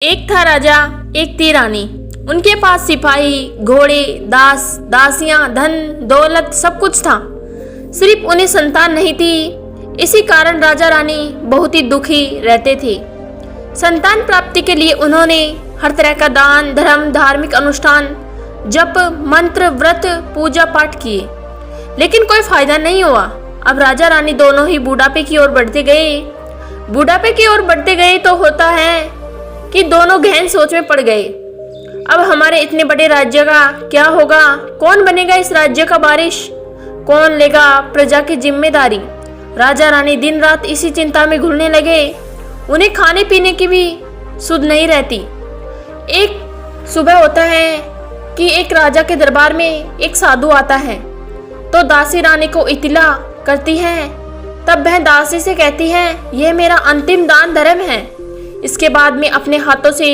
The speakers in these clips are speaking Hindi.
एक था राजा, एक थी रानी। उनके पास सिपाही, घोड़े, दास, दासियां, धन दौलत सब कुछ था। सिर्फ उन्हें संतान नहीं थी। इसी कारण राजा रानी बहुत ही दुखी रहते थे। संतान प्राप्ति के लिए उन्होंने हर तरह का दान धर्म, धार्मिक अनुष्ठान, जप, मंत्र, व्रत, पूजा पाठ किए, लेकिन कोई फायदा नहीं हुआ। अब राजा रानी दोनों ही बुढ़ापे की ओर बढ़ते गए। बुढ़ापे की ओर बढ़ते गए तो होता है कि दोनों गहन सोच में पड़ गए। अब हमारे इतने बड़े राज्य का क्या होगा? कौन बनेगा इस राज्य का वारिस? कौन लेगा प्रजा की जिम्मेदारी? राजा रानी दिन रात इसी चिंता में घुलने लगे। उन्हें खाने पीने की भी सुध नहीं रहती। एक सुबह होता है कि एक राजा के दरबार में एक साधु आता है, तो दासी रानी को इत्तला करती है। तब वह दासी से कहती है, यह मेरा अंतिम दान धर्म है, इसके बाद मैं अपने हाथों से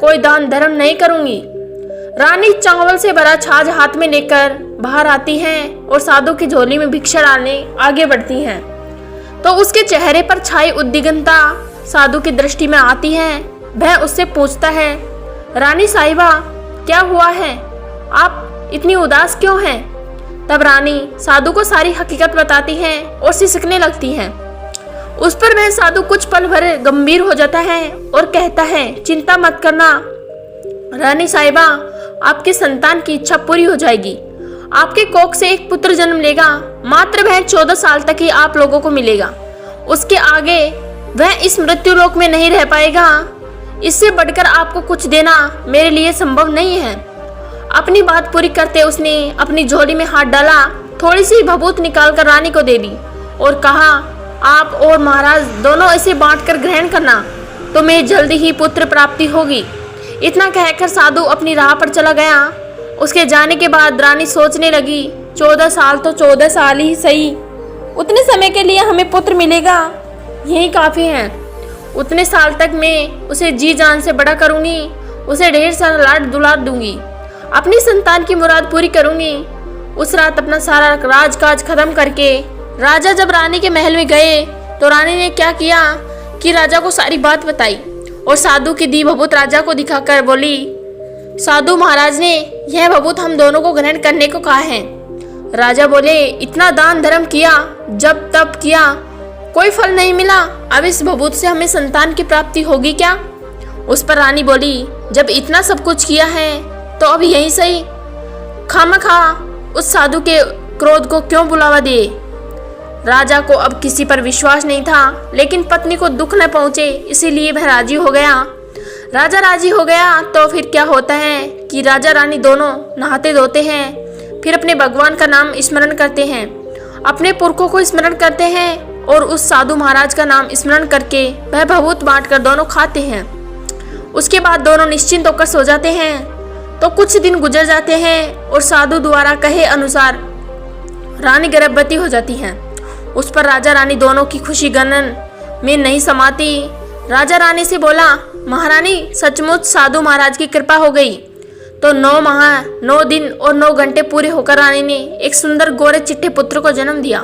कोई दान धर्म नहीं करूंगी। रानी चावल से भरा छाछ हाथ में लेकर बाहर आती हैं और साधु की झोली में भिक्षा डालने आगे बढ़ती हैं, तो उसके चेहरे पर छाई उद्विग्नता साधु की दृष्टि में आती है। वह उससे पूछता है, रानी साहिबा, क्या हुआ है? आप इतनी उदास क्यों हैं? तब रानी साधु को सारी हकीकत बताती है और सिसकने लगती है। उस पर वह साधु कुछ पल भर गंभीर हो जाता है और कहता है, चिंता मत करना रानी साहिबा, आपके संतान की इच्छा पूरी हो जाएगी। आपके कोख से एक पुत्र जन्म लेगा। मात्र वह 14 साल तक ही आप लोगों को मिलेगा। उसके आगे वह इस मृत्युलोक में नहीं रह पाएगा। इससे बढ़कर आपको कुछ देना मेरे लिए संभव नहीं है। अपनी बात पूरी करते उसने अपनी झोली में हाथ डाला, थोड़ी सी भभूत निकालकर रानी को दे दी और कहा, आप और महाराज दोनों इसे बांटकर ग्रहण करना, तुम्हें जल्दी ही पुत्र प्राप्ति होगी। इतना कहकर साधु अपनी राह पर चला गया। उसके जाने के बाद रानी सोचने लगी, 14 साल तो 14 साल ही सही, उतने समय के लिए हमें पुत्र मिलेगा, यही काफ़ी है। उतने साल तक मैं उसे जी जान से बड़ा करूँगी, उसे ढेर सारा लाड दुलार दूंगी, अपनी संतान की मुराद पूरी करूँगी। उस रात अपना सारा राजकाज खत्म करके राजा जब रानी के महल में गए, तो रानी ने क्या किया कि राजा को सारी बात बताई और साधु की दी भभूत राजा को दिखाकर बोली, साधु महाराज ने यह भभूत हम दोनों को ग्रहण करने को कहा है। राजा बोले, इतना दान धर्म किया, जब तब किया, कोई फल नहीं मिला, अब इस भभूत से हमें संतान की प्राप्ति होगी क्या? उस पर रानी बोली, जब इतना सब कुछ किया है तो अब यही सही, खामखा उस साधु के क्रोध को क्यों बुलावा दिए। राजा को अब किसी पर विश्वास नहीं था, लेकिन पत्नी को दुख न पहुंचे इसीलिए वह राजी हो गया। राजा राजी हो गया तो फिर क्या होता है कि राजा रानी दोनों नहाते धोते हैं, फिर अपने भगवान का नाम स्मरण करते हैं, अपने पुरखों को स्मरण करते हैं और उस साधु महाराज का नाम स्मरण करके वह भभूत बांटकर दोनों खाते हैं। उसके बाद दोनों निश्चिंत होकर सो जाते हैं। तो कुछ दिन गुजर जाते हैं और साधु द्वारा कहे अनुसार रानी गर्भवती हो जाती हैं। उस पर राजा रानी दोनों की खुशी गणन में नहीं समाती। राजा रानी से बोला, महारानी, सचमुच साधु महाराज की कृपा हो गई। तो 9 माह 9 दिन और 9 घंटे पूरे होकर रानी ने एक सुंदर गोरे चिट्टे पुत्र को जन्म दिया।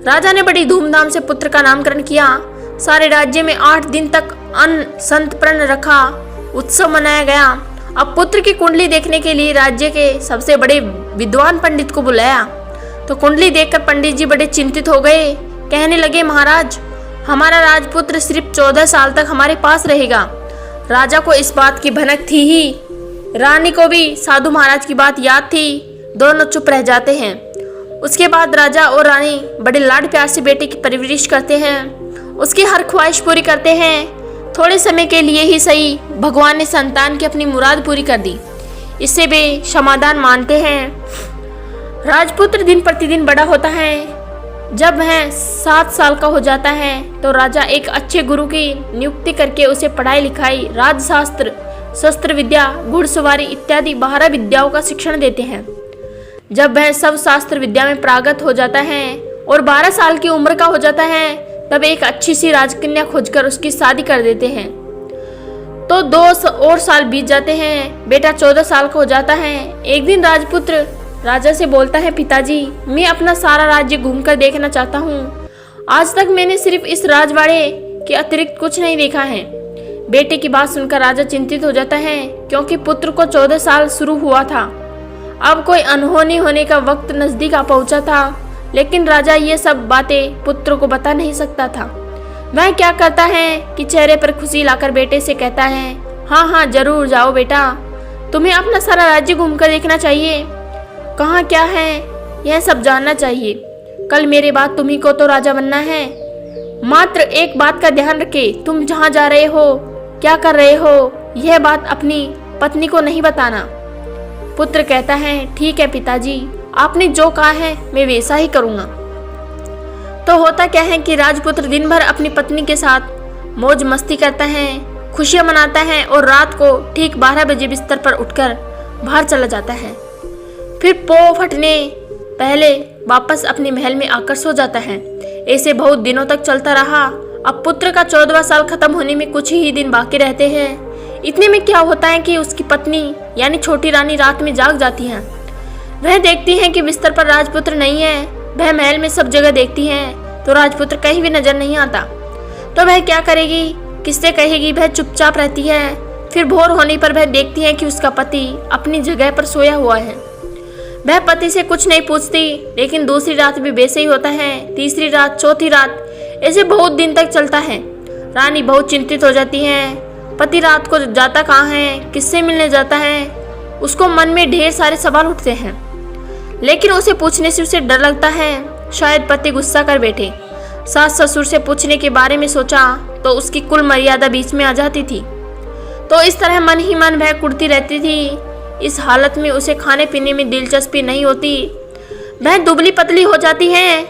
राजा ने बड़ी धूमधाम से पुत्र का नामकरण किया। सारे राज्य में 8 दिन तक अन्न संतप्रण रखा, उत्सव मनाया गया। अब पुत्र की कुंडली देखने के लिए राज्य के सबसे बड़े विद्वान पंडित को बुलाया। तो कुंडली देखकर पंडित जी बड़े चिंतित हो गए। कहने लगे, महाराज, हमारा राजपुत्र सिर्फ 14 साल तक हमारे पास रहेगा। राजा को इस बात की भनक थी ही, रानी को भी साधु महाराज की बात याद थी। दोनों चुप रह जाते हैं। उसके बाद राजा और रानी बड़े लाड प्यार से बेटे की परवरिश करते हैं, उसकी हर ख्वाहिश पूरी करते हैं। थोड़े समय के लिए ही सही, भगवान ने संतान की अपनी मुराद पूरी कर दी। इससे वे समाधान मानते हैं। राजपुत्र दिन प्रतिदिन बड़ा होता है। जब वह 7 साल का हो जाता है तो राजा एक अच्छे गुरु की नियुक्ति करके उसे पढ़ाई लिखाई, राजशास्त्र, शस्त्र विद्या, घुड़सवारी इत्यादि 12 विद्याओं का शिक्षण देते हैं। जब वह सब शास्त्र विद्या में प्रागत हो जाता है और 12 साल की उम्र का हो जाता है, तब एक अच्छी सी राजकन्या खोजकर उसकी शादी कर देते हैं। तो 2 और साल बीत जाते हैं। बेटा 14 साल का हो जाता है। एक दिन राजपुत्र राजा से बोलता है, पिताजी, मैं अपना सारा राज्य घूमकर देखना चाहता हूँ। आज तक मैंने सिर्फ इस राजवाड़े के अतिरिक्त कुछ नहीं देखा है। बेटे की बात सुनकर राजा चिंतित हो जाता है, क्योंकि पुत्र को 14 साल शुरू हुआ था। अब कोई अनहोनी होने का वक्त नजदीक आ पहुंचा था, लेकिन राजा ये सब बातें पुत्र को बता नहीं सकता था। वह क्या करता है कि चेहरे पर खुशी लाकर बेटे से कहता है, हाँ हाँ जरूर जाओ बेटा, तुम्हें अपना सारा राज्य घूमकर देखना चाहिए, कहाँ क्या है यह सब जानना चाहिए। कल मेरे बाद तुम्ही को तो राजा बनना है। मात्र एक बात का ध्यान रखे, तुम जहाँ जा रहे हो, क्या कर रहे हो, यह बात अपनी पत्नी को नहीं बताना। पुत्र कहता है, ठीक है पिताजी, आपने जो कहा है मैं वैसा ही करूँगा। तो होता क्या है कि राजपुत्र दिन भर अपनी पत्नी के साथ मौज मस्ती करता है, खुशियां मनाता है और रात को ठीक 12 बजे बिस्तर पर उठकर बाहर चला जाता है। फिर पौ फटने पहले वापस अपने महल में आकर सो जाता है। ऐसे बहुत दिनों तक चलता रहा। अब पुत्र का 14वां साल खत्म होने में कुछ ही दिन बाकी रहते हैं। इतने में क्या होता है कि उसकी पत्नी यानी छोटी रानी रात में जाग जाती है। वह देखती है कि बिस्तर पर राजपुत्र नहीं है। वह महल में सब जगह देखती है तो राजपुत्र कहीं भी नजर नहीं आता। तो वह क्या करेगी, किससे कहेगी। वह चुपचाप रहती है। फिर भोर होने पर वह देखती है कि उसका पति अपनी जगह पर सोया हुआ है। वह पति से कुछ नहीं पूछती, लेकिन दूसरी रात भी वैसे ही होता है, तीसरी रात, चौथी रात, ऐसे बहुत दिन तक चलता है। रानी बहुत चिंतित हो जाती है। पति रात को जाता कहाँ है, किससे मिलने जाता है, उसको मन में ढेर सारे सवाल उठते हैं, लेकिन उसे पूछने से उसे डर लगता है, शायद पति गुस्सा कर बैठे। सास ससुर से पूछने के बारे में सोचा तो उसकी कुल मर्यादा बीच में आ जाती थी। तो इस तरह मन ही मन वह कुड़ती रहती थी। इस हालत में उसे खाने पीने में दिलचस्पी नहीं होती। वह दुबली पतली हो जाती है।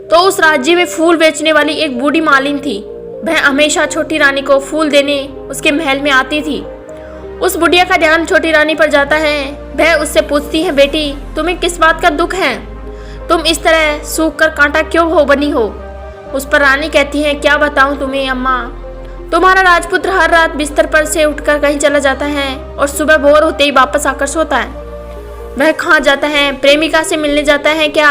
तो उस राज्य में फूल बेचने वाली एक बूढ़ी मालिन थी। वह हमेशा छोटी रानी को फूल देने उसके महल में आती थी। उस बुढ़िया का ध्यान छोटी रानी पर जाता है। वह उससे पूछती है, बेटी तुम्हें किस बात का दुख है, तुम इस तरह सूख कर कांटा क्यों हो बनी हो। उस पर रानी कहती है, क्या बताऊं तुम्हें अम्मा, तुम्हारा राजपुत्र हर रात बिस्तर पर से उठकर कहीं चला जाता है और सुबह भोर होते ही वापस आकर सोता है। वह कहाँ जाता है, प्रेमिका से मिलने जाता है क्या,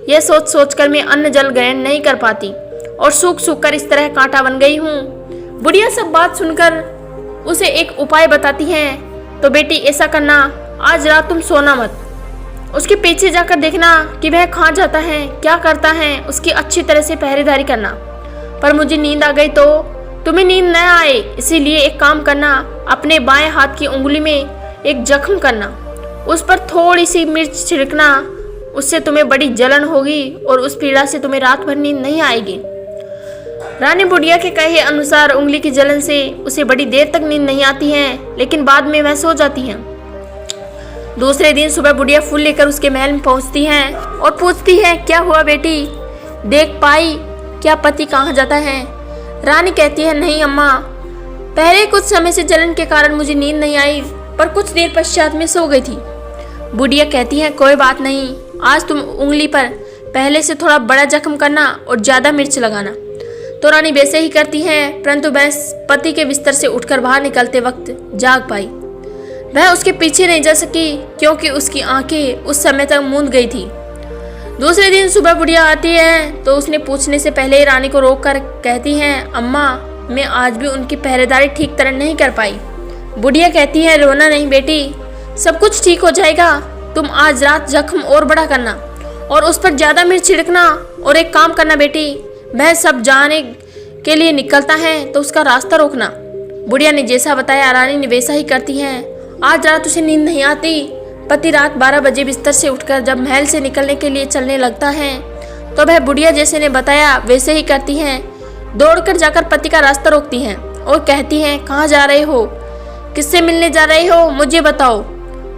यह सोच सोच कर मैं अन्न जल ग्रहण नहीं कर पाती और सूख सूख कर इस तरह कांटा बन गई हूँ। बुढ़िया सब बात सुनकर उसे एक उपाय बताती है, तो बेटी ऐसा करना, आज रात तुम सोना मत, उसके पीछे जाकर देखना कि वह कहाँ जाता है, क्या करता है, उसकी अच्छी तरह से पहरेदारी करना। पर मुझे नींद आ गई तो तुम्हें नींद न आए, इसीलिए एक काम करना, अपने बाएं हाथ की उंगली में एक जख्म करना, उस पर थोड़ी सी मिर्च छिड़कना, उससे तुम्हें बड़ी जलन होगी और उस पीड़ा से तुम्हें रात भर नींद नहीं आएगी। रानी बुढ़िया के कहे अनुसार उंगली की जलन से उसे बड़ी देर तक नींद नहीं आती है, लेकिन बाद में वह सो जाती है। दूसरे दिन सुबह बुढ़िया फूल लेकर उसके महल में पहुंचती है और पूछती है, क्या हुआ बेटी, देख पाई क्या पति कहाँ जाता है। रानी कहती है, नहीं अम्मा, पहले कुछ समय से जलन के कारण मुझे नींद नहीं आई, पर कुछ देर पश्चात में सो गई थी। बुढ़िया कहती है, कोई बात नहीं, आज तुम उंगली पर पहले से थोड़ा बड़ा जख्म करना और ज़्यादा मिर्च लगाना। तो रानी वैसे ही करती है, परंतु वह पति के बिस्तर से उठकर बाहर निकलते वक्त जाग पाई। वह उसके पीछे नहीं जा सकी, क्योंकि उसकी आंखें उस समय तक मूंद गई थी। दूसरे दिन सुबह बुढ़िया आती है तो उसने पूछने से पहले ही रानी को रोककर कहती है, अम्मा, मैं आज भी उनकी पहरेदारी ठीक तरह नहीं कर पाई। बुढ़िया कहती है, रोना नहीं बेटी, सब कुछ ठीक हो जाएगा, तुम आज रात जख्म और बड़ा करना और उस पर ज़्यादा मिर्च छिड़कना, और एक काम करना बेटी, वह सब जाने के लिए निकलता है तो उसका रास्ता रोकना। बुढ़िया ने जैसा बताया रानी ने वैसा ही करती है। आज रात उसे नींद नहीं आती। पति रात 12 बजे बिस्तर से उठकर जब महल से निकलने के लिए चलने लगता है तो वह बुढ़िया जैसे ने बताया वैसे ही करती है। दौड़कर जाकर पति का रास्ता रोकती हैं और कहती हैं, कहाँ जा रहे हो, किससे मिलने जा रहे हो, मुझे बताओ।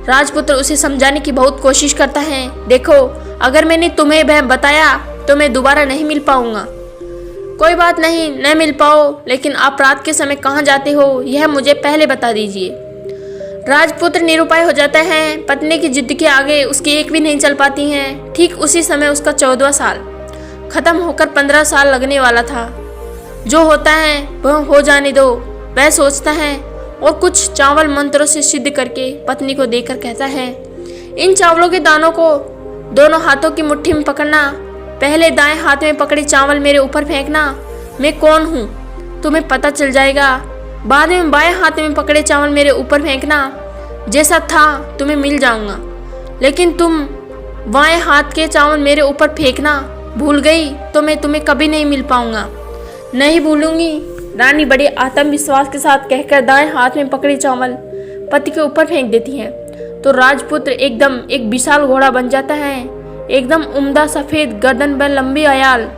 राजपुत्र उसे समझाने की बहुत कोशिश करता है, देखो अगर मैंने तुम्हें वह बताया तो मैं दोबारा नहीं मिल पाऊंगा। कोई बात नहीं, न मिल पाओ, लेकिन आप रात के समय कहाँ जाते हो यह मुझे पहले बता दीजिए। राजपुत्र निरुपाय हो जाता है। पत्नी की जिद के आगे उसकी एक भी नहीं चल पाती हैं। ठीक उसी समय उसका 14वां साल खत्म होकर 15 साल लगने वाला था। जो होता है वह हो जाने दो, वह सोचता है और कुछ चावल मंत्रों से सिद्ध करके पत्नी को देकर कहता है, इन चावलों के दानों को दोनों हाथों की मुट्ठी में पकड़ना, पहले दाएं हाथ में पकड़े चावल मेरे ऊपर फेंकना, मैं कौन हूँ तुम्हें पता चल जाएगा। बाद में बाएं हाथ में पकड़े चावल मेरे ऊपर फेंकना, जैसा था तुम्हें मिल जाऊंगा। लेकिन तुम बाएं हाथ के चावल मेरे ऊपर फेंकना भूल गई तो मैं तुम्हें कभी नहीं मिल पाऊंगा। नहीं भूलूंगी, रानी बड़े आत्मविश्वास के साथ कहकर दाएं हाथ में पकड़े चावल पति के ऊपर फेंक देती है तो राजपुत्र एकदम एक विशाल घोड़ा बन जाता है, एकदम उम्दा सफेद गर्दन पर लंबी आयाल।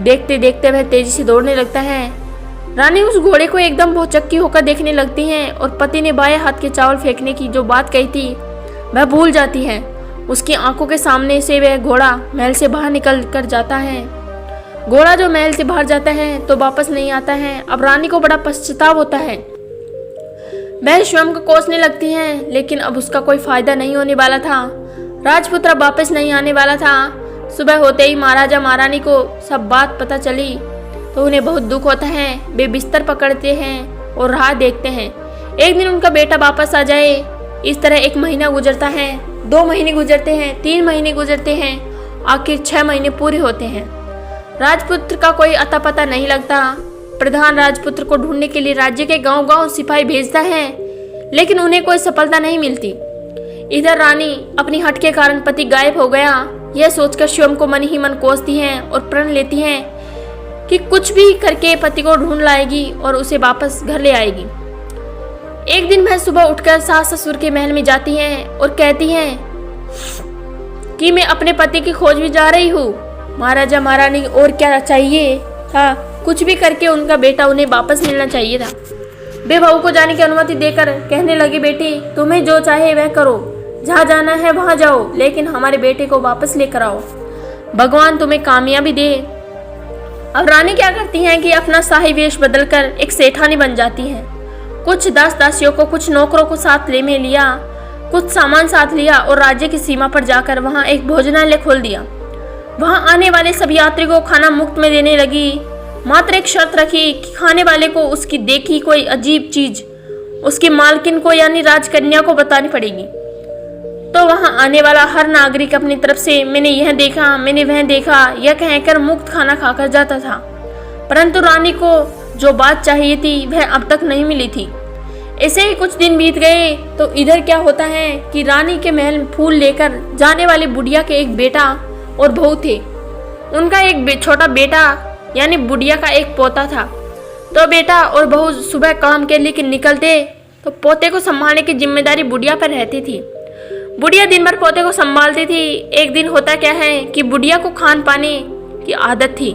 देखते देखते वह तेजी से दौड़ने लगता है। रानी उस घोड़े को एकदम भौचक्की होकर देखने लगती है और पति ने बाएं हाथ के चावल फेंकने की जो बात कही थी वह भूल जाती है। उसकी आंखों के सामने से वह घोड़ा महल से बाहर निकल कर जाता है। घोड़ा जो महल से बाहर जाता है तो वापस नहीं आता है। अब रानी को बड़ा पश्चाताप होता है। वह स्वयं को कोसने लगती है, लेकिन अब उसका कोई फायदा नहीं होने वाला था। राजपुत्र वापस नहीं आने वाला था। सुबह होते ही महाराजा महारानी को सब बात पता चली तो उन्हें बहुत दुख होता है। वे बिस्तर पकड़ते हैं और राह देखते हैं एक दिन उनका बेटा वापस आ जाए। इस तरह 1 महीना गुजरता है, 2 महीने गुजरते हैं, 3 महीने गुजरते हैं, आखिर 6 महीने पूरे होते हैं। राजपुत्र का कोई अता पता नहीं लगता। प्रधान राजपुत्र को ढूंढने के लिए राज्य के गांव-गांव सिपाही भेजता है, लेकिन उन्हें कोई सफलता नहीं मिलती। इधर रानी अपनी हट के कारण पति गायब हो गया यह सोचकर स्वयं को मन ही मन कोसती हैं और प्रण लेती हैं कि कुछ भी करके पति को ढूंढ लाएगी और उसे वापस घर ले आएगी। एक दिन वह सुबह उठकर सास ससुर के महल में जाती हैं और कहती हैं कि मैं अपने पति की खोज में जा रही हूँ। महाराजा महारानी और क्या चाहिए था, कुछ भी करके उनका बेटा उन्हें वापस मिलना चाहिए था। वे बहू को जाने की अनुमति देकर कहने लगी, बेटी तुम्हें जो चाहे वह करो, जहाँ जाना है वहाँ जाओ, लेकिन हमारे बेटे को वापस लेकर आओ, भगवान तुम्हें कामयाबी दे। अब रानी क्या करती हैं कि अपना शाही वेश बदलकर एक सेठानी बन जाती हैं। कुछ दास दासियों को, कुछ नौकरों को साथ ले में लिया, कुछ सामान साथ लिया और राज्य की सीमा पर जाकर वहाँ एक भोजनालय खोल दिया। वहाँ आने वाले सभी यात्री को खाना मुफ्त में देने लगी। मात्र एक शर्त रखी कि खाने वाले को उसकी देखी कोई अजीब चीज उसकी मालकिन को यानी राजकन्या को बतानी पड़ेगी। तो वहां आने वाला हर नागरिक अपनी तरफ से मैंने यह देखा, मैंने वह देखा, यह कहकर मुफ्त खाना खाकर जाता था। परंतु रानी को जो बात चाहिए थी वह अब तक नहीं मिली थी। ऐसे ही कुछ दिन बीत गए तो इधर क्या होता है कि रानी के महल में फूल लेकर जाने वाले बुढ़िया के एक बेटा और बहू थे। उनका एक छोटा बेटा यानी बुढ़िया का एक पोता था। तो बेटा और बहू सुबह काम के लिए निकलते तो पोते को संभालने की जिम्मेदारी बुढ़िया पर रहती थी। बुढ़िया दिन भर पोते को संभालती थी। एक दिन होता क्या है कि बुढ़िया को खान पाने की आदत थी,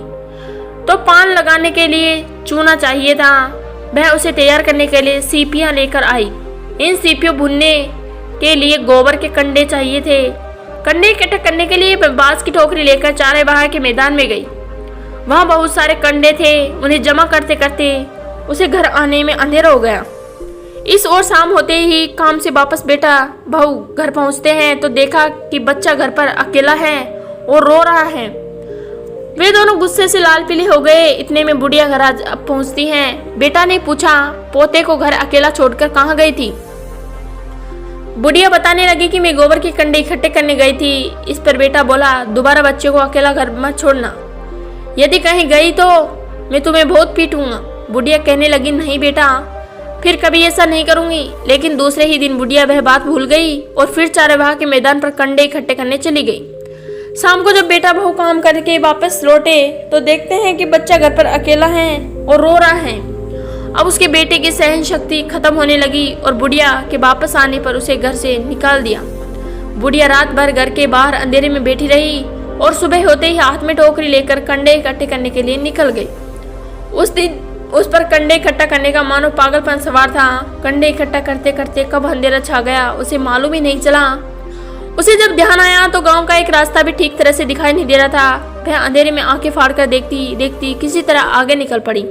तो पान लगाने के लिए चूना चाहिए था। वह उसे तैयार करने के लिए सीपियाँ लेकर आई। इन सीपियों भुनने के लिए गोबर के कंडे चाहिए थे। कंडे इकट्ठा करने के लिए बांस की टोकरी लेकर चारेबाग के मैदान में गई। वहाँ बहुत सारे कंडे थे। उन्हें जमा करते करते उसे घर आने में अंधेरा हो गया। इस ओर शाम होते ही काम से वापस बेटा बहू घर पहुँचते हैं तो देखा कि बच्चा घर पर अकेला है और रो रहा है। वे दोनों गुस्से से लाल पीले हो गए। इतने में बुढ़िया घर आज पहुँचती हैं। बेटा ने पूछा पोते को घर अकेला छोड़कर कहाँ गई थी। बुढ़िया बताने लगी कि मैं गोबर के कंडे इकट्ठे करने गई थी। इस पर बेटा बोला, दोबारा बच्चे को अकेला घर मत छोड़ना, यदि कहीं गई तो मैं तुम्हें बहुत पीटूंगा। बुढ़िया कहने लगी, नहीं बेटा, फिर कभी ऐसा नहीं करूंगी। लेकिन दूसरे ही दिन बुढ़िया वह बात भूल गई और फिर चारेबाग के मैदान पर कंडे इकट्ठे करने चली गई। शाम को जब बेटा बहू काम करके वापस लौटे तो देखते हैं कि बच्चा घर पर अकेला है और रो रहा है। अब उसके बेटे की सहन शक्ति खत्म होने लगी और बुढ़िया के वापस आने पर उसे घर से निकाल दिया। बुढ़िया रात भर घर के बाहर अंधेरे में बैठी रही और सुबह होते ही हाथ में टोकरी लेकर कंडे इकट्ठे करने के लिए निकल गई। उस दिन उस पर कंडे इकट्ठा करने का मानो पागलपन सवार था। कंडे इकट्ठा करते करते कब अंधेरा छा गया उसे मालूम ही नहीं चला। उसे जब ध्यान आया तो गांव का एक रास्ता भी ठीक तरह से दिखाई नहीं दे रहा था। वह अंधेरे में आंखें फाड़कर देखती देखती किसी तरह आगे निकल पड़ी।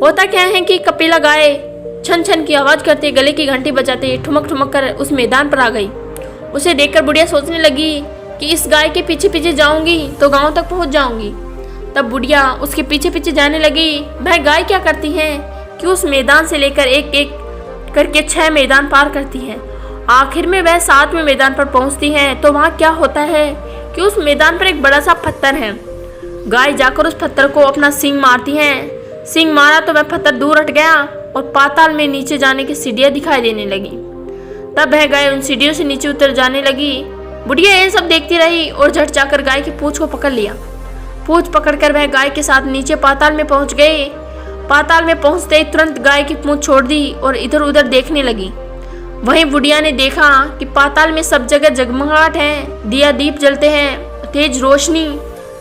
होता क्या है कि कपिला गाय छन छन की आवाज करते गले की घंटी बजाते ठुमक ठुमक कर उस मैदान पर आ गई। उसे देखकर बुढ़िया सोचने लगी कि इस गाय के पीछे पीछे जाऊंगी तो गांव तक पहुंच जाऊंगी। तब बुढ़िया उसके पीछे पीछे जाने लगी। वह गाय क्या करती है कि उस मैदान से लेकर एक एक करके 6 मैदान पार करती है। आखिर में वह 7वें मैदान पर पहुंचती है तो वहां क्या होता है कि उस मैदान पर एक बड़ा सा पत्थर है। गाय जाकर उस पत्थर को अपना सींग मारती है। सींग मारा तो वह पत्थर दूर हट गया। और पाताल में नीचे जाने की सीढ़ियां दिखाई देने लगी। तब वह गाय उन सीढ़ियों से नीचे उतर जाने लगी। बुढ़िया ये सब देखती रही और झट जाकर गाय की पूंछ को पकड़ लिया। पूंछ पकड़कर वह गाय के साथ नीचे पाताल में पहुंच गए। पाताल में पहुंचते ही तुरंत गाय की पूंछ छोड़ दी और इधर उधर देखने लगी। वहीं बुढ़िया ने देखा कि पाताल में सब जगह जगमगाहट है, दिया दीप जलते हैं, तेज रोशनी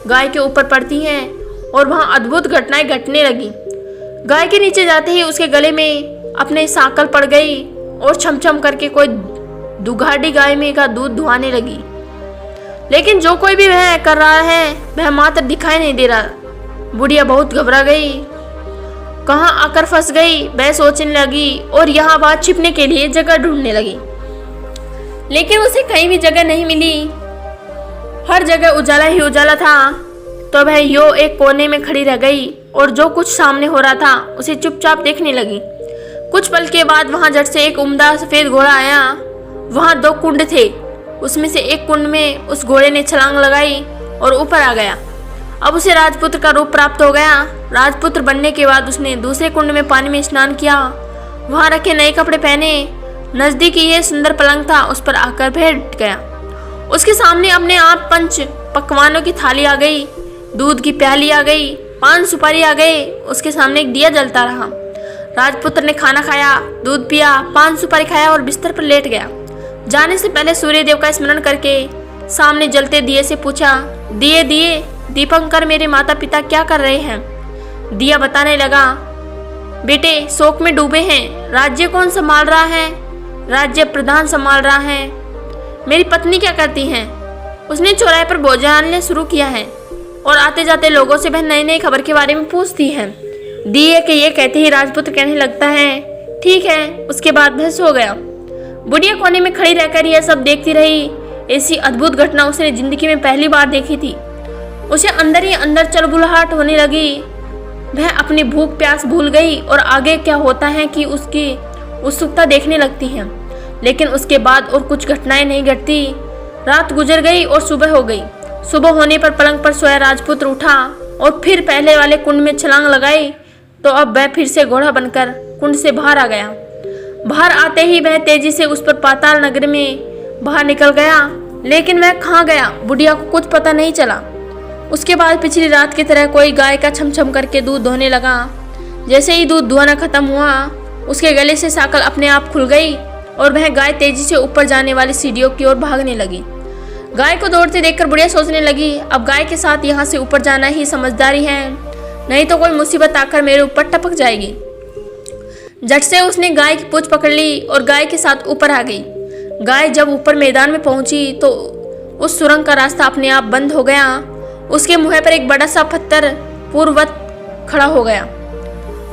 गाय के ऊपर पड़ती है और वहां अद्भुत घटनाएं घटने लगी। गाय के नीचे जाते ही उसके गले में अपने सांकल पड़ गई और छमछम करके कोई दुघाड़ी गाय में का दूध दुहाने लगी। लेकिन जो कोई भी वह कर रहा है वह मात्र दिखाई नहीं दे रहा। बुढ़िया बहुत घबरा गई, कहाँ आकर फंस गई वह सोचने लगी और यहाँ वहाँ छिपने के लिए जगह ढूंढने लगी। लेकिन उसे कहीं भी जगह नहीं मिली, हर जगह उजाला ही उजाला था। तो वह यो एक कोने में खड़ी रह गई और जो कुछ सामने हो रहा था उसे चुपचाप देखने लगी। कुछ पल के बाद वहां झट से एक उम्दा सफेद घोड़ा आया। वहां 2 कुंड थे, उसमें से एक कुंड में उस घोड़े ने छलांग लगाई और ऊपर आ गया। अब उसे राजपुत्र का रूप प्राप्त हो गया। राजपुत्र बनने के बाद उसने दूसरे कुंड में पानी में स्नान किया, वहां रखे नए कपड़े पहने। नजदीक ही सुंदर पलंग था, उस पर आकर बैठ गया। उसके सामने अपने आप 5 पकवानों की थाली आ गई, दूध की प्याली आ गई, 5 सुपारी आ गए। उसके सामने एक दिया जलता रहा। राजपुत्र ने खाना खाया, दूध पिया, 5 सुपारी खाया और बिस्तर पर लेट गया। जाने से पहले सूर्यदेव का स्मरण करके सामने जलते दिए से पूछा, दिए दिए दीपंकर मेरे माता पिता क्या कर रहे हैं? दिया बताने लगा, बेटे शोक में डूबे हैं। राज्य कौन संभाल रहा है? राज्य प्रधान संभाल रहा है। मेरी पत्नी क्या करती हैं? उसने चौराहे पर भोजनालय शुरू किया है और आते जाते लोगों से वह नई नई खबर के बारे में पूछती है। दिए के ये कहते ही राजपुत्र कहने लगता है, ठीक है। उसके बाद वह सो गया। बुढ़िया कोने में खड़ी रहकर यह सब देखती रही। ऐसी अद्भुत घटना उसने जिंदगी में पहली बार देखी थी। उसे अंदर ही अंदर चलबुलाहट होने लगी। वह अपनी भूख प्यास भूल गई और आगे क्या होता है कि उसकी उत्सुकता देखने लगती है। लेकिन उसके बाद और कुछ घटनाएं नहीं घटती। रात गुजर गई और सुबह हो गई। सुबह होने पर पलंग पर सोया राजपुत्र उठा और फिर पहले वाले कुंड में छलांग लगाई। तो अब वह फिर से घोड़ा बनकर कुंड से बाहर आ गया। बाहर आते ही वह तेजी से उस पर पाताल नगर में बाहर निकल गया। लेकिन वह कहाँ गया बुढ़िया को कुछ पता नहीं चला। उसके बाद पिछली रात की तरह कोई गाय का छमछम करके दूध दोहने लगा। जैसे ही दूध दुहाना खत्म हुआ, उसके गले से साकल अपने आप खुल गई और वह गाय तेजी से ऊपर जाने वाली सीढ़ियों की ओर भागने लगी। गाय को दौड़ते देखकर बुढ़िया सोचने लगी, अब गाय के साथ यहाँ से ऊपर जाना ही समझदारी है, नहीं तो कोई मुसीबत आकर मेरे ऊपर टपक जाएगी। झट से उसने गाय की पूंछ पकड़ ली और गाय के साथ ऊपर आ गई। गाय जब ऊपर मैदान में पहुंची तो उस सुरंग का रास्ता अपने आप बंद हो गया। उसके मुंह पर एक बड़ा सा पत्थर पूर्ववत खड़ा हो गया।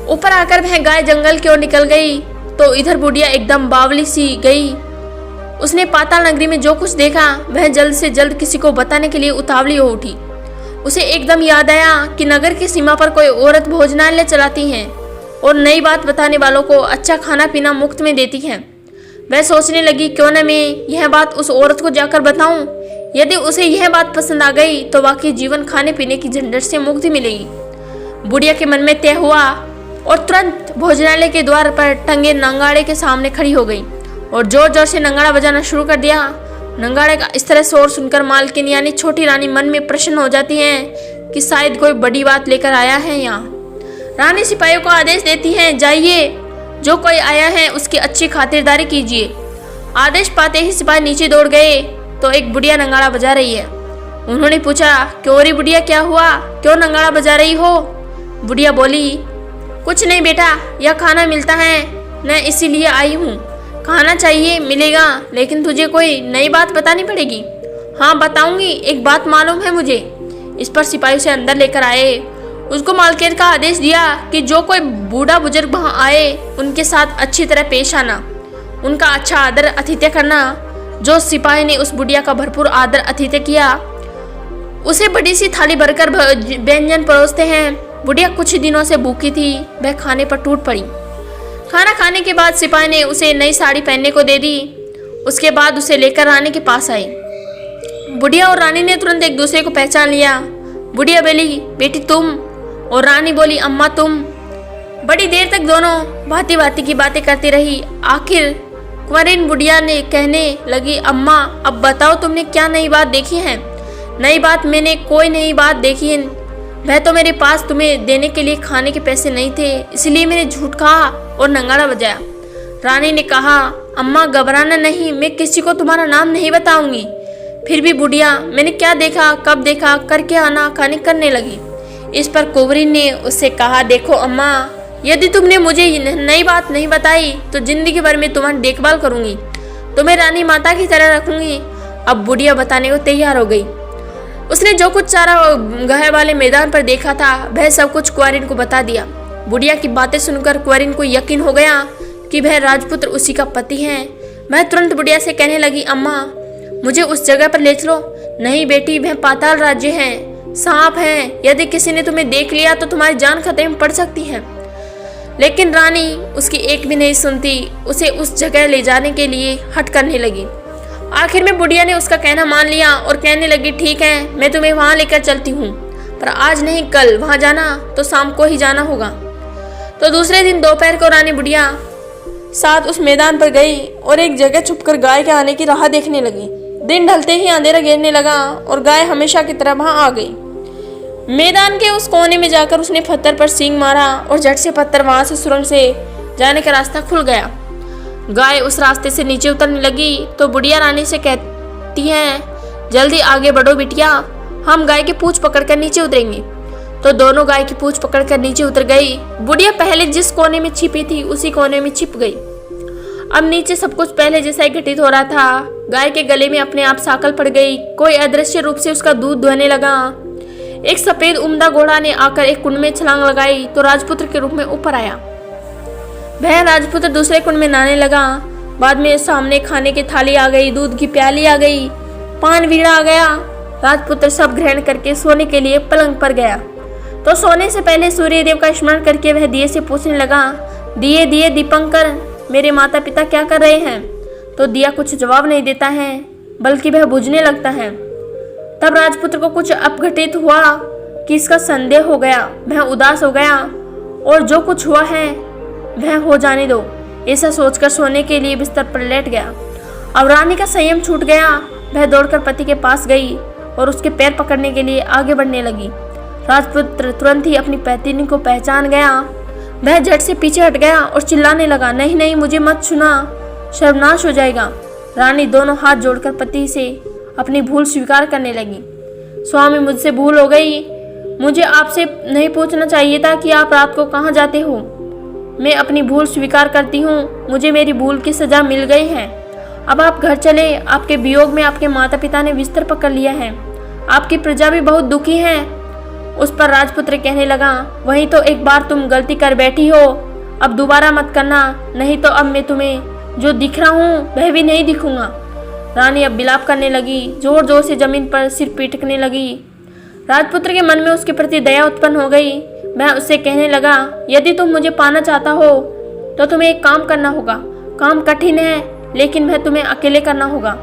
ऊपर आकर वह गाय जंगल की ओर निकल गई तो इधर बुढ़िया एकदम बावली सी गई। उसने पाताल नगरी में जो कुछ देखा वह जल्द से जल्द किसी को बताने के लिए उतावली हो उठी। उसे एकदम याद आया कि नगर की सीमा पर कोई औरत भोजनालय चलाती है और नई बात बताने वालों को अच्छा खाना पीना मुफ्त में देती है। वह सोचने लगी, क्यों न मैं यह बात उस औरत को जाकर बताऊं। यदि उसे यह बात पसंद आ गई तो वाकई जीवन खाने पीने की झंझट से मुक्ति मिलेगी। बुढ़िया के मन में तय हुआ और तुरंत भोजनालय के द्वार पर टंगे नंगाड़े के सामने खड़ी हो गई और जोर जोर से नंगाड़ा बजाना शुरू कर दिया। नंगाड़े का इस तरह शोर सुनकर मालकिन यानी छोटी रानी मन में प्रसन्न हो जाती है कि शायद कोई बड़ी बात लेकर आया है यहाँ। रानी सिपाहियों को आदेश देती है, जाइए, जो कोई आया है उसकी अच्छी खातिरदारी कीजिए। आदेश पाते ही सिपाही नीचे दौड़ गए तो एक बुढ़िया नंगाड़ा बजा रही है। उन्होंने पूछा, क्यों रे बुढ़िया, क्या हुआ, क्यों नंगाड़ा बजा रही हो? बुढ़िया बोली, कुछ नहीं बेटा, यह खाना मिलता है मैं इसीलिए आई हूँ। खाना चाहिए, मिलेगा, लेकिन तुझे कोई नई बात बतानी पड़ेगी। हाँ बताऊंगी, एक बात मालूम है मुझे। इस पर सिपाही उसे अंदर लेकर आए। उसको मालकिन का आदेश दिया कि जो कोई बूढ़ा बुजुर्ग वहाँ आए उनके साथ अच्छी तरह पेश आना, उनका अच्छा आदर आतिथ्य करना। जो सिपाही ने उस बुढ़िया का भरपूर आदर आतिथ्य किया, उसे बड़ी सी थाली भरकर व्यंजन परोसते हैं। बुढ़िया कुछ दिनों से भूखी थी, वह खाने पर टूट पड़ी। खाना खाने के बाद सिपाही ने उसे नई साड़ी पहनने को दे दी। उसके बाद उसे लेकर रानी के पास आई। बुढ़िया और रानी ने तुरंत एक दूसरे को पहचान लिया। बुढ़िया बोली, बेटी तुम, और रानी बोली, अम्मा तुम। बड़ी देर तक दोनों भांति भांति की बातें करती रही। आखिर कुंवारिन बुढ़िया ने कहने लगी, अम्मा अब बताओ तुमने क्या नई बात देखी है? नई बात? मैंने कोई नई बात देखी है। वह तो मेरे पास तुम्हें देने के लिए खाने के पैसे नहीं थे, इसलिए मैंने झूठ कहा और नंगाड़ा बजाया। रानी ने कहा, अम्मा घबराना नहीं, मैं किसी को तुम्हारा नाम नहीं बताऊंगी। फिर भी बुढ़िया मैंने क्या देखा, कब देखा, करके आना खाने करने लगी। इस पर कुंवरी ने उससे कहा, देखो अम्मा, यदि तुमने मुझे नई बात नहीं बताई तो जिंदगी भर में तुम्हारी देखभाल करूंगी, तुम्हें रानी माता की तरह रखूंगी। अब बुढ़िया बताने को तैयार हो गई। उसने जो कुछ सारा गहे वाले मैदान पर देखा था वह सब कुछ कुंवारिन को बता दिया। बुढ़िया की बातें सुनकर कुंवारिन को यकीन हो गया कि वह राजपुत्र उसी का पति है। वह तुरंत बुढ़िया से कहने लगी, अम्मा मुझे उस जगह पर ले चलो। नहीं बेटी, वह पाताल राज्य है, सांप है, यदि किसी ने तुम्हें देख लिया तो तुम्हारी जान खतरे में पड़ सकती है। लेकिन रानी उसकी एक भी नहीं सुनती, उसे उस जगह ले जाने के लिए हट करने लगी। आखिर में बुढ़िया ने उसका कहना मान लिया और कहने लगी, ठीक है, मैं तुम्हें वहां लेकर चलती हूँ, पर आज नहीं कल वहां जाना तो शाम को ही जाना होगा। तो दूसरे दिन दोपहर को रानी बुढ़िया साथ उस मैदान पर गई और एक जगह छुपकर गाय के आने की राह देखने लगी। दिन ढलते ही अंधेरा घेरने लगा और गाय हमेशा की तरह वहां आ गई। मैदान के उस कोने में जाकर उसने पत्थर पर सींग मारा और झट से पत्थर वहां से सुरंग से जाने का रास्ता खुल गया। गाय उस रास्ते से नीचे उतरने लगी तो बुढ़िया रानी से कहती है, जल्दी आगे बढ़ो बिटिया, हम गाय की पूंछ पकड़कर नीचे उतरेंगे। तो दोनों गाय की पूंछ पकड़कर नीचे उतर गई। बुढ़िया पहले जिस कोने में छिपी थी उसी कोने में छिप गई। अब नीचे सब कुछ पहले जैसा ही घटित हो रहा था। गाय के गले में अपने आप साकल पड़ गई। कोई अदृश्य रूप से उसका दूध दुहने लगा। एक सफेद उम्दा घोड़ा ने आकर एक कुंड में छलांग लगाई तो राजपुत्र के रूप में ऊपर आया। वह राजपुत्र दूसरे कुंड में नहाने लगा। बाद में सामने खाने की थाली आ गई, दूध की प्याली आ गई, पान वीड़ा आ गया। राजपुत्र सब ग्रहण करके सोने के लिए पलंग पर गया। तो सोने से पहले सूर्यदेव का स्मरण करके वह दिए से पूछने लगा, दिए दिए दीपंकर, मेरे माता पिता क्या कर रहे हैं? तो दिया कुछ जवाब नहीं देता है, बल्कि वह बुझने लगता है। तब राजपुत्र को कुछ अपघटित हुआ कि इसका संदेह हो गया। वह उदास हो गया और जो कुछ हुआ है वह हो जाने दो, ऐसा सोचकर सोने के लिए बिस्तर पर लेट गया। अब रानी का संयम छूट गया। वह दौड़कर पति के पास गई और उसके पैर पकड़ने के लिए आगे बढ़ने लगी। राजपुत्र तुरंत ही अपनी पत्नी को पहचान गया। वह झट से पीछे हट गया और चिल्लाने लगा, नहीं नहीं, मुझे मत छूना, सर्वनाश हो जाएगा। रानी दोनों हाथ जोड़कर पति से अपनी भूल स्वीकार करने लगी। स्वामी, मुझसे भूल हो गई। मुझे आपसे नहीं पूछना चाहिए था कि आप रात को कहाँ जाते हो। मैं अपनी भूल स्वीकार करती हूँ। मुझे मेरी भूल की सजा मिल गई है। अब आप घर चले। आपके वियोग में आपके माता पिता ने बिस्तर पकड़ लिया है। आपकी प्रजा भी बहुत दुखी है। उस पर राजपुत्र कहने लगा, वही तो एक बार तुम गलती कर बैठी हो, अब दोबारा मत करना, नहीं तो अब मैं तुम्हें जो दिख रहा हूँ वह भी नहीं दिखूंगा। रानी अब विलाप करने लगी, जोर जोर से जमीन पर सिर पीटकने लगी। राजपुत्र के मन में उसके प्रति दया उत्पन्न हो गई। वह उससे कहने लगा, यदि तुम मुझे पाना चाहता हो तो तुम्हें एक काम करना होगा। काम कठिन है, लेकिन वह तुम्हें अकेले करना होगा।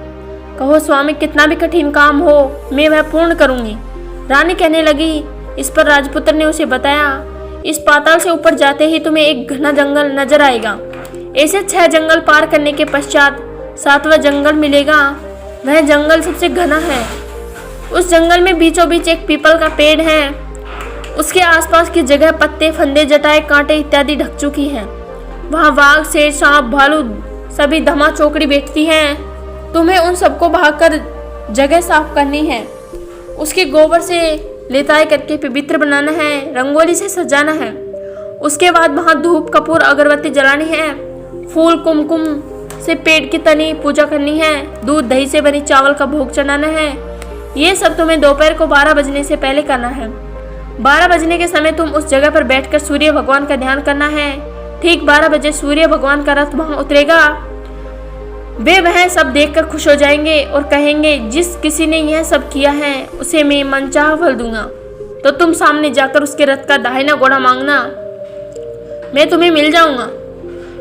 कहो स्वामी, कितना भी कठिन काम हो मैं वह पूर्ण करूंगी। रानी कहने लगी। इस पर राजपुत्र ने उसे बताया, इस पाताल से ऊपर जाते ही तुम्हें एक घना जंगल नजर आएगा। ऐसे 6 जंगल पार करने के पश्चात 7वां जंगल मिलेगा। वह जंगल सबसे घना है। उस जंगल में बीचों बीच एक पीपल का पेड़ है। उसके आसपास की जगह पत्ते, फंदे, जटाएं, कांटे इत्यादि ढक चुकी हैं। वहाँ वाघ, शेर, सांप, भालू सभी धमा चौकड़ी बैठती हैं। तुम्हें उन सबको भागकर जगह साफ करनी है। उसके गोबर से लेताई करके पवित्र बनाना है, रंगोली से सजाना है। उसके बाद वहाँ धूप, कपूर, अगरबत्ती जलानी है। फूल, कुमकुम से पेड़ की तनी पूजा करनी है। दूध दही से बनी चावल का भोग चढ़ाना है। ये सब तुम्हें दोपहर को 12 बजने से पहले करना है। 12 बजने के समय तुम उस जगह पर बैठकर सूर्य भगवान का ध्यान करना है। ठीक 12 बजे सूर्य भगवान का रथ वहां उतरेगा। वे वह सब देखकर खुश हो जाएंगे और कहेंगे, जिस किसी ने यह सब किया है उसे मैं मनचाहा फल दूंगा। तो तुम सामने जाकर उसके रथ का दाहिना घोड़ा मांगना, मैं तुम्हें मिल जाऊंगा।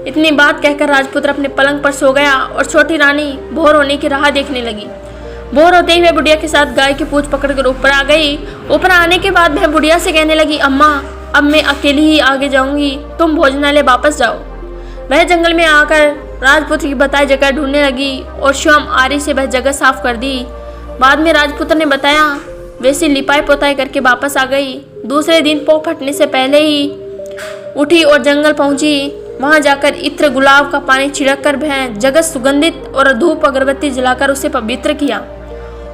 इतनी बात कहकर राजपुत्र अपने पलंग पर सो गया और छोटी रानी भोर होने की राह देखने लगी। भोर होते ही वह बुढ़िया के साथ गाय की पूंछ पकड़कर ऊपर आ गई। ऊपर आने के बाद वह बुढ़िया से कहने लगी, अम्मा अब मैं अकेली ही आगे जाऊंगी, तुम भोजनालय वापस जाओ। वह जंगल में आकर राजपुत्र की बताई जगह ढूंढने लगी और शाम आरी से वह जगह साफ कर दी। बाद में राजपुत्र ने बताया वैसे लिपाई पोताई करके वापस आ गई। दूसरे दिन पौ फटने से पहले ही उठी और जंगल पहुंची। वहां जाकर इत्र गुलाब का पानी छिड़क कर वह जगह सुगंधित और धूप अगरबत्ती जलाकर उसे पवित्र किया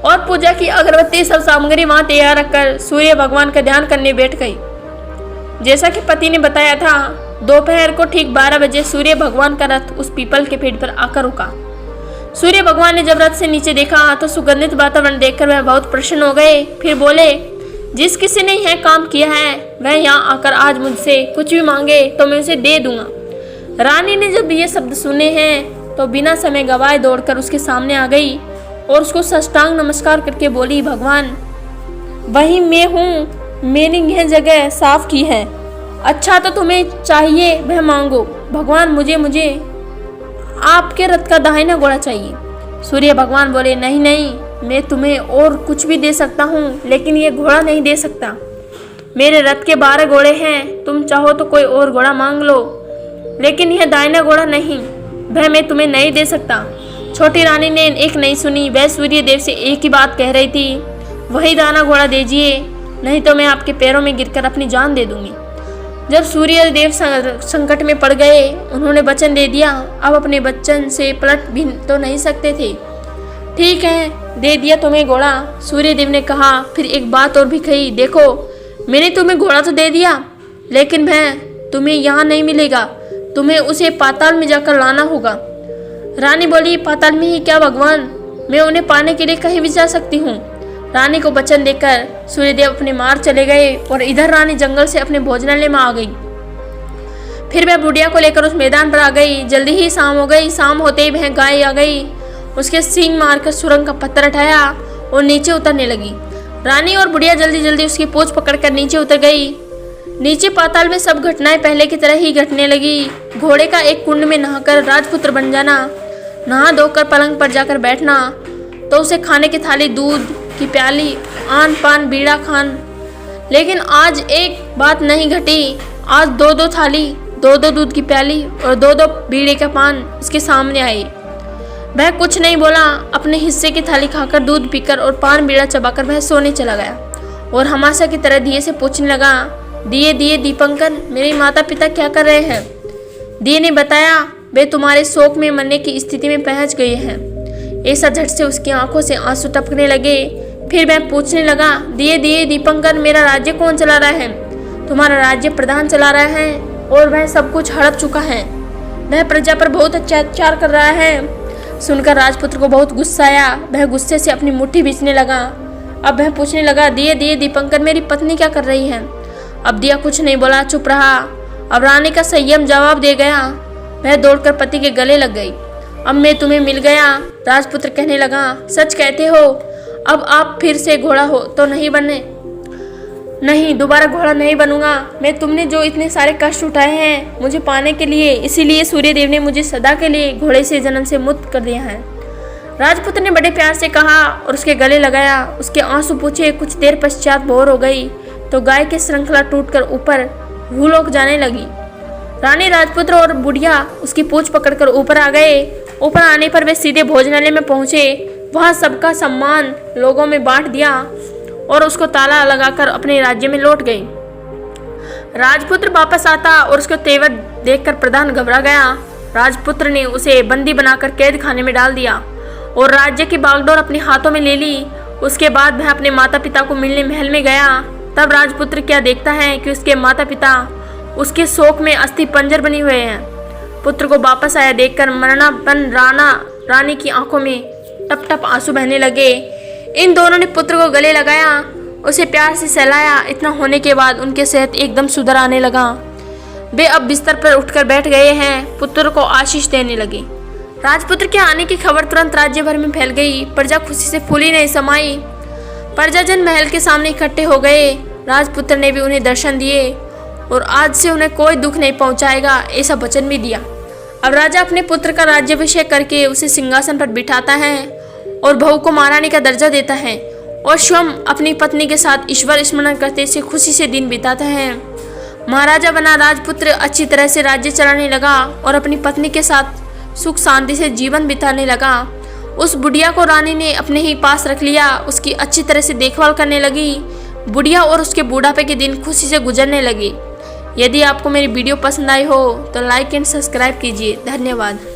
और पूजा की अगरबत्ती सब सामग्री वहां तैयार रखकर सूर्य भगवान का ध्यान करने बैठ गई। जैसा कि पति ने बताया था, दोपहर को ठीक 12 बजे सूर्य भगवान का रथ उस पीपल के पेड़ पर आकर रुका। सूर्य भगवान ने जब रथ से नीचे देखा तो सुगंधित वातावरण देखकर वह बहुत प्रसन्न हो गए। फिर बोले, जिस किसी ने यह काम किया है वह यहाँ आकर आज मुझसे कुछ भी मांगे तो मैं उसे दे दूंगा। रानी ने जब ये शब्द सुने हैं तो बिना समय गवाए दौड़कर उसके सामने आ गई और उसको साष्टांग नमस्कार करके बोली, भगवान वही मैं हूँ, मैंने यह जगह साफ की है। अच्छा तो तुम्हें चाहिए वह मांगो। भगवान मुझे आपके रथ का दाहिना घोड़ा चाहिए। सूर्य भगवान बोले, नहीं नहीं, मैं तुम्हें और कुछ भी दे सकता हूँ लेकिन ये घोड़ा नहीं दे सकता। मेरे रथ के 12 घोड़े हैं, तुम चाहो तो कोई और घोड़ा मांग लो लेकिन यह दाहिना घोड़ा नहीं, वह मैं तुम्हें नहीं दे सकता। छोटी रानी ने एक नहीं सुनी। वह सूर्य देव से एक ही बात कह रही थी, वही दाना घोड़ा दीजिए, नहीं तो मैं आपके पैरों में गिरकर अपनी जान दे दूंगी। जब सूर्य देव संकट में पड़ गए, उन्होंने वचन दे दिया। अब अपने वचन से पलट भी तो नहीं सकते थे। ठीक है, दे दिया तुम्हें घोड़ा। सूर्य देव ने कहा, फिर एक बात और भी कही, देखो मैंने तुम्हें घोड़ा तो दे दिया लेकिन वह तुम्हें यहाँ नहीं मिलेगा, तुम्हें उसे पाताल में जाकर लाना होगा। रानी बोली, पाताल में ही क्या भगवान, मैं उन्हें पाने के लिए कहीं भी जा सकती हूँ। रानी को वचन देकर सूर्यदेव अपने मार्ग चले गए और इधर रानी जंगल से अपने भोजनालय में आ गई। फिर वह बुढ़िया को लेकर उस मैदान पर आ गई। जल्दी ही शाम हो गई। शाम होते ही वह गाय आ गई, उसके सींग मारकर सुरंग का पत्थर उठाया और नीचे उतरने लगी। रानी और बुढ़िया जल्दी जल्दी उसकी पूंछ पकड़कर नीचे उतर गई। नीचे पाताल में सब घटनाएं पहले की तरह ही घटने लगी। घोड़े का एक कुंड में नहाकर राजपुत्र बन जाना, नहा धोकर पलंग पर जाकर बैठना, तो उसे खाने की थाली, दूध की प्याली, आन पान बीड़ा खान। लेकिन आज एक बात नहीं घटी। आज 2-2 थाली, 2-2 दूध की प्याली और 2-2 बीड़े का पान उसके सामने आए। वह कुछ नहीं बोला। अपने हिस्से की थाली खाकर, दूध पीकर और पान बीड़ा चबाकर वह सोने चला गया और हमेशा की तरह दिए से पूछने लगा, दिए दिए दीपंकर, मेरे माता पिता क्या कर रहे हैं? दिए ने बताया, वे तुम्हारे शोक में मरने की स्थिति में पहुंच गए हैं। ऐसा झट से उसकी आंखों से आंसू टपकने लगे। फिर वह पूछने लगा, दिए दिए दीपंकर, मेरा राज्य कौन चला रहा है? तुम्हारा राज्य प्रधान चला रहा है और वह सब कुछ हड़प चुका है। वह प्रजा पर बहुत अत्याचार कर रहा है। सुनकर राजपुत्र को बहुत गुस्सा आया। वह गुस्से से अपनी मुट्ठी बीचने लगा। अब वह पूछने लगा, दिए दिए दीपंकर, मेरी पत्नी क्या कर रही है? अब दिया कुछ नहीं बोला, चुप रहा। अब रानी का संयम जवाब दे गया। वह दौड़कर पति के गले लग गई। अब मैं तुम्हें मिल गया। राजपुत्र कहने लगा, सच कहते हो? अब आप फिर से घोड़ा हो तो नहीं बने? नहीं, दोबारा घोड़ा नहीं बनूंगा मैं। तुमने जो इतने सारे कष्ट उठाए हैं मुझे पाने के लिए, इसीलिए सूर्यदेव ने मुझे सदा के लिए घोड़े से जन्म से मुक्त कर दिया है। राजपुत्र ने बड़े प्यार से कहा और उसके गले लगाया। उसके आंसू पूछे। कुछ देर पश्चात भोर हो गई तो गाय की श्रृंखला टूटकर ऊपर भूलोक जाने लगी। रानी, राजपुत्र और बुढ़िया उसकी पूंछ पकड़कर ऊपर आ गए। ऊपर आने पर वे सीधे भोजनालय में पहुंचे। वहां सबका सम्मान लोगों में बांट दिया और उसको ताला लगाकर अपने राज्य में लौट गई। राजपुत्र वापस आता और उसको तेवर देखकर प्रधान घबरा गया। राजपुत्र ने उसे बंदी बनाकर कैद खाने में डाल दिया और राज्य की बागडोर अपने हाथों में ले ली। उसके बाद वह अपने माता पिता को मिलने महल में गया। तब राजपुत्र क्या देखता है कि उसके माता पिता उसके शोक में अस्थि पंजर बने हुए हैं। पुत्र को वापस आया देखकर मरणापन रानी की आंखों में टप टप आंसू बहने लगे। इन दोनों ने पुत्र को गले लगाया, उसे प्यार से सहलाया। इतना होने के बाद उनके सेहत एकदम सुधर आने लगा। वे अब बिस्तर पर उठकर बैठ गए हैं। पुत्र को आशीष देने लगे। राजपुत्र के आने की खबर तुरंत राज्य भर में फैल गई। प्रजा खुशी से फूली नहीं समाई। प्रजाजन महल के सामने इकट्ठे हो गए। राजपुत्र ने भी उन्हें दर्शन दिए और आज से उन्हें कोई दुख नहीं पहुंचाएगा, ऐसा वचन भी दिया। अब राजा अपने पुत्र का राज्याभिषेक करके उसे सिंहासन पर बिठाता है और बहू को महारानी का दर्जा देता है और स्वयं अपनी पत्नी के साथ ईश्वर स्मरण करते से खुशी से दिन बिताता है। महाराजा बना राजपुत्र अच्छी तरह से राज्य चलाने लगा और अपनी पत्नी के साथ सुख शांति से जीवन बिताने लगा। उस बुढ़िया को रानी ने अपने ही पास रख लिया, उसकी अच्छी तरह से देखभाल करने लगी। बुढ़िया और उसके बूढ़ापे के दिन खुशी से गुजरने लगे। यदि आपको मेरी वीडियो पसंद आई हो तो लाइक एंड सब्सक्राइब कीजिए। धन्यवाद।